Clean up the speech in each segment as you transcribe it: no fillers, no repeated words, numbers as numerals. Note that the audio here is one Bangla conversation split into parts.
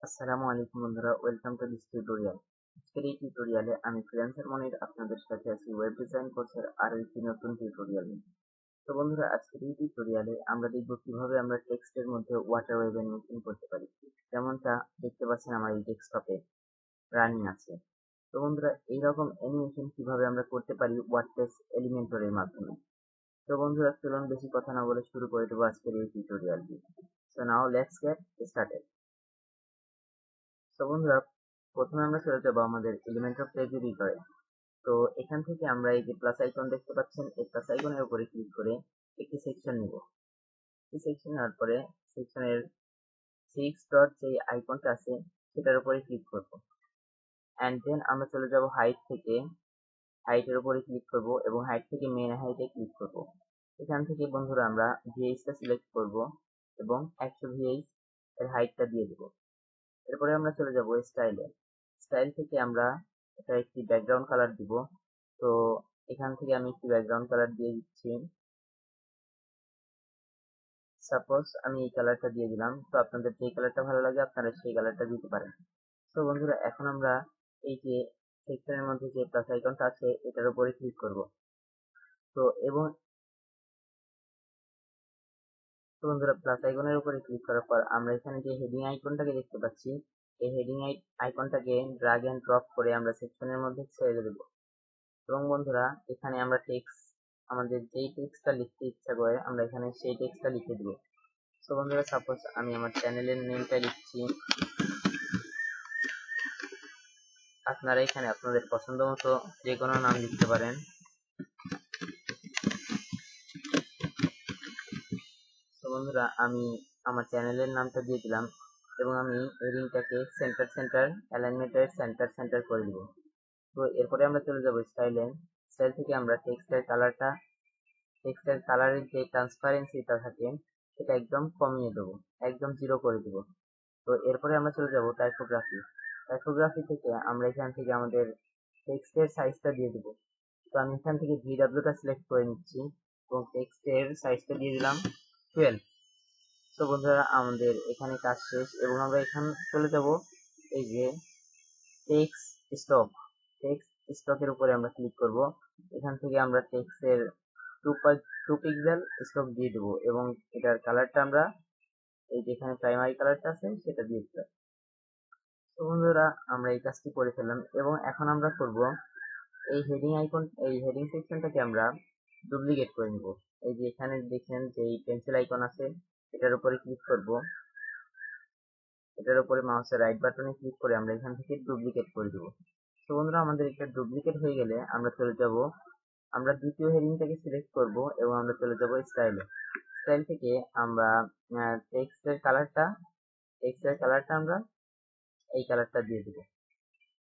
আসসালামু আলাইকুম বন্ধুরা, ওয়েলকাম টু দিস টিউটোরিয়াল। আজকের এই টিউটোরিয়ালে আমি ফ্রিল্যান্সার মনির আপনাদের সাথে আছি ওয়েব ডিজাইন কোর্সের আরো একটি নতুন টিউটোরিয়াল নিয়ে। তো বন্ধুরা, আজকের এই টিউটোরিয়ালে আমরা দেখব কিভাবে আমরা টেক্সটের মধ্যে ওয়াটার ওয়েভ অ্যানিমেশন করতে পারি, যেমনটা দেখতে পাচ্ছেন আমার এই ডেস্কটপে রানিং আছে। তো বন্ধুরা, এইরকম অ্যানিমেশন কিভাবে আমরা করতে পারি ওয়ার্ডপ্রেস এলিমেন্টরের মাধ্যমে। তো বন্ধুরা, চলুন বেশি কথা না বলে শুরু করে দেবো আজকের এই টিউটোরিয়ালটি। So now let's get started. তো বন্ধুরা, প্রথমে আমরা চলে যাবো আমাদের এলিমেন্টর পেজ এডিটরে। তো এখান থেকে আমরা এই যে প্লাস আইকন দেখতে পাচ্ছেন, এই প্লাস আইকনের উপরে ক্লিক করে একটি সেকশন নিব। এই সেকশন নেওয়ার পরে সেকশনের 6 ডট যে আইকনটা আছে সেটার উপরে ক্লিক করব, অ্যান্ড দেন আমরা চলে যাব হাইটের উপরে ক্লিক করব এবং হাইট থেকে মেন হাইটে ক্লিক করব। এখান থেকে বন্ধুরা আমরা ভিএইচটা সিলেক্ট করব এবং 100 ভিএইচ এর হাইটটা দিয়ে দেব। এরপরে আমরা চলে যাব স্টাইল থেকে আমরা এটা একটি ব্যাকগ্রাউন্ড কালার দিব। তো এখান থেকে আমি একটি ব্যাকগ্রাউন্ড কালার দিয়ে দিচ্ছি। সাপোজ আমি এই কালারটা দিয়ে দিলাম। তো আপনাদের যে কালারটা ভালো লাগে আপনারা সেই কালারটা দিতে পারেন। তো বন্ধুরা, এখন আমরা এই যে সেকশনের মধ্যে যে প্লাস আইকনটা আছে এটার উপরে ক্লিক করব। তো এবং তো বন্ধুরা, প্লাস আইকনের উপরে ক্লিক করার পর আমরা এখানে যে হেডিং আইকনটাকে দেখতে পাচ্ছি, এই হেডিং আইকনটাকে ড্র্যাগ এন্ড ড্রপ করে আমরা সেকশনের মধ্যে ছেড়ে দেব। এবং বন্ধুরা, এখানে আমরা আমাদের যেই টেক্সটটা লিখতে ইচ্ছা করে আমরা এখানে সেই টেক্সটটা লিখে দিব। তো বন্ধুরা, সাপোজ আমি আমার চ্যানেলের নেমটা লিখছি। আপনারা এখানে আপনাদের পছন্দ মতো যে কোনো নাম লিখতে পারেন। তো বন্ধুরা, আমি আমার চ্যানেলের নামটা দিয়ে দিলাম এবং আমি হেডিংটাকে সেন্টার অ্যালাইনমেন্টের সেন্টার করে দিব। তো এরপরে আমরা চলে যাব স্টাইল থেকে আমরা টেক্সটের কালারের যে ট্রান্সপারেন্সিটা থাকে সেটা একদম কমিয়ে দেবো, একদম 0 করে দেবো। তো এরপরে আমরা চলে যাব টাইপোগ্রাফি থেকে আমরা এখান থেকে আমাদের টেক্সটের সাইজটা দিয়ে দেবো। তো আমি এখান থেকে ভিডব্লিউটা সিলেক্ট করে নিচ্ছি এবং টেক্সটের সাইজটা দিয়ে দিলাম 12। তো বন্ধুরা, আমাদের এখানে কাজ শেষ এবং আমরা এখানে চলে যাব এই যে টেক্সট স্টক স্টকের উপরে আমরা ক্লিক করব। এখান থেকে আমরা টেক্সটের 2 পিক্সেল স্টক দিয়ে দেবো এবং এটার কালারটা আমরা এই যেখানে প্রাইমারি কালারটা আছে সেটা দিয়ে দিলাম। তো বন্ধুরা, আমরা এই কাজটি করে ফেললাম এবং এখন আমরা করব এই হেডিং সেকশনটাকে আমরা ডুপ্লিকেট করে নিব। এই যে এখানে দেখেন যে এই পেন্সিল আইকন আছে, এটার উপরে ক্লিক করব। এটার উপরে মাউসের রাইট বাটনে ক্লিক করে আমরা এখান থেকে ডুপ্লিকেট করে দেব। তো বন্ধুরা, আমাদের এটা ডুপ্লিকেট হয়ে গেলে আমরা দ্বিতীয় হেডিংটাকে সিলেক্ট করব এবং আমরা চলে যাব স্টাইল থেকে আমরা টেক্সটের কালারটা আমরা এই কালারটা দিয়ে দেব।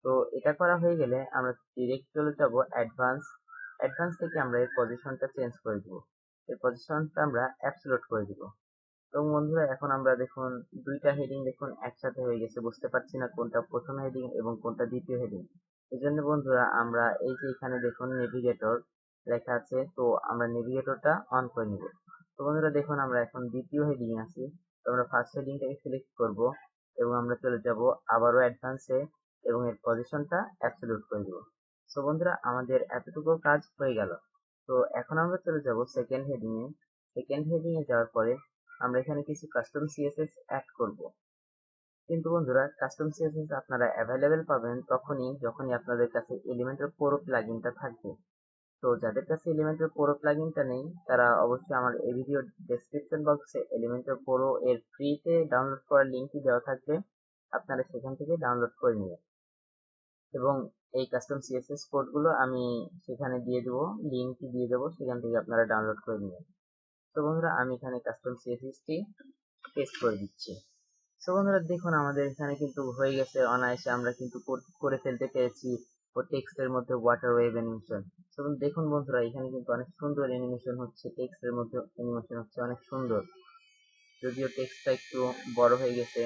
তো এটা করা হয়ে গেলে আমরা ডিরেক্ট চলে যাব অ্যাডভান্স থেকে আমরা এর পজিশনটা চেঞ্জ করে দেব। এর পজিশনটা আমরা অ্যাবসলিউট করে দেব। এবং বন্ধুরা, এখন আমরা দেখুন দুইটা হেডিং দেখুন একসাথে হয়ে গেছে, বুঝতে পারছি না কোনটা প্রথম হেডিং এবং কোনটা দ্বিতীয় হেডিং। এই জন্য বন্ধুরা, আমরা এই যে এখানে দেখুন নেভিগেটর লেখা আছে, তো আমরা নেভিগেটরটা অন করে নিব। তো বন্ধুরা, দেখুন আমরা এখন দ্বিতীয় হেডিং আছি। তো আমরা ফার্স্ট হেডিংটাকে সিলেক্ট করব এবং আমরা চলে যাব আবারও অ্যাডভান্সে এবং এর পজিশনটা অ্যাবসলিউট করে দিব। তো বন্ধুরা, আমাদের এতটুকু কাজ হয়ে গেল। তো এখন আমরা চলে যাব সেকেন্ড হেডিং এ যাওয়ার পরে আমরা এখানে কিছু কাস্টম সিএসএস অ্যাড করব। কিন্তু বন্ধুরা, কাস্টম সিএসএস আপনারা অ্যাভেলেবেল পাবেন যখনই আপনাদের কাছে এলিমেন্টর প্রো প্লাগইনটা থাকবে। তো যাদের কাছে এলিমেন্টর প্রো প্লাগইনটা নেই তারা অবশ্যই আমার এই ভিডিও ডেসক্রিপশন বক্সে এলিমেন্টর প্রো এর ফ্রিতে ডাউনলোড করার লিংকটি দেওয়া থাকবে, আপনারা সেখান থেকে ডাউনলোড করে নেবেন এবং এই কাস্টম সিএসএস কোডগুলো আমি সেখানে দিয়ে দেবো, লিংকটি দিয়ে দেবো, সেখান থেকে আপনারা ডাউনলোড করে নেবেন। তো বন্ধুরা, আমি এখানে কাস্টম সিএসএসটি পেস্ট করে দিচ্ছি। তো বন্ধুরা, দেখুন আমাদের এখানে কিন্তু হয়ে গেছে অনায়াসে, আমরা কিন্তু করে ফেলতে পেরেছি টেক্সটের মধ্যে ওয়াটার ওয়েভ অ্যানিমেশন। তো দেখুন বন্ধুরা, এখানে কিন্তু অনেক সুন্দর অ্যানিমেশন হচ্ছে, টেক্সটের মধ্যে অ্যানিমেশন হচ্ছে অনেক সুন্দর। যদিও টেক্সটটা একটু বড় হয়ে গেছে,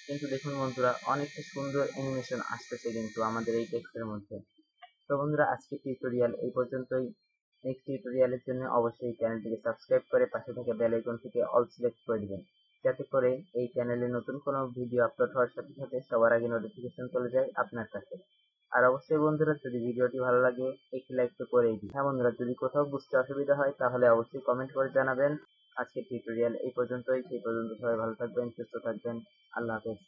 কিন্তু দেখুন বন্ধুরা, অনেকটা সুন্দর অ্যানিমেশন আসতেছে কিন্তু আমাদের এই টেক্সটের মধ্যে। তো বন্ধুরা, আজকের টিউটোরিয়াল এই পর্যন্তই। নেক্সট টিউটোরিয়ালের জন্য অবশ্যই চ্যানেলটিকে সাবস্ক্রাইব করে পাশে থাকা বেল আইকন থেকে অল সিলেক্ট করে দিবেন। যাতে করে এই চ্যানেলে নতুন কোনো ভিডিও আপলোড হওয়ার সাথে সাথে সবার আগে নোটিফিকেশন চলে যায় আপনার কাছে। আর অবশ্যই বন্ধুরা, যদি ভিডিওটি ভালো লাগে একটি লাইক তো করেই দিন। হ্যাঁ বন্ধুরা, যদি কোথাও বুঝতে অসুবিধা হয় তাহলে অবশ্যই কমেন্ট করে জানাবেন। আজকের টিউটোরিয়াল এই পর্যন্তই। সেই পর্যন্ত সবাই ভালো থাকবেন, সুস্থ থাকবেন। আল্লাহ হাফেজ।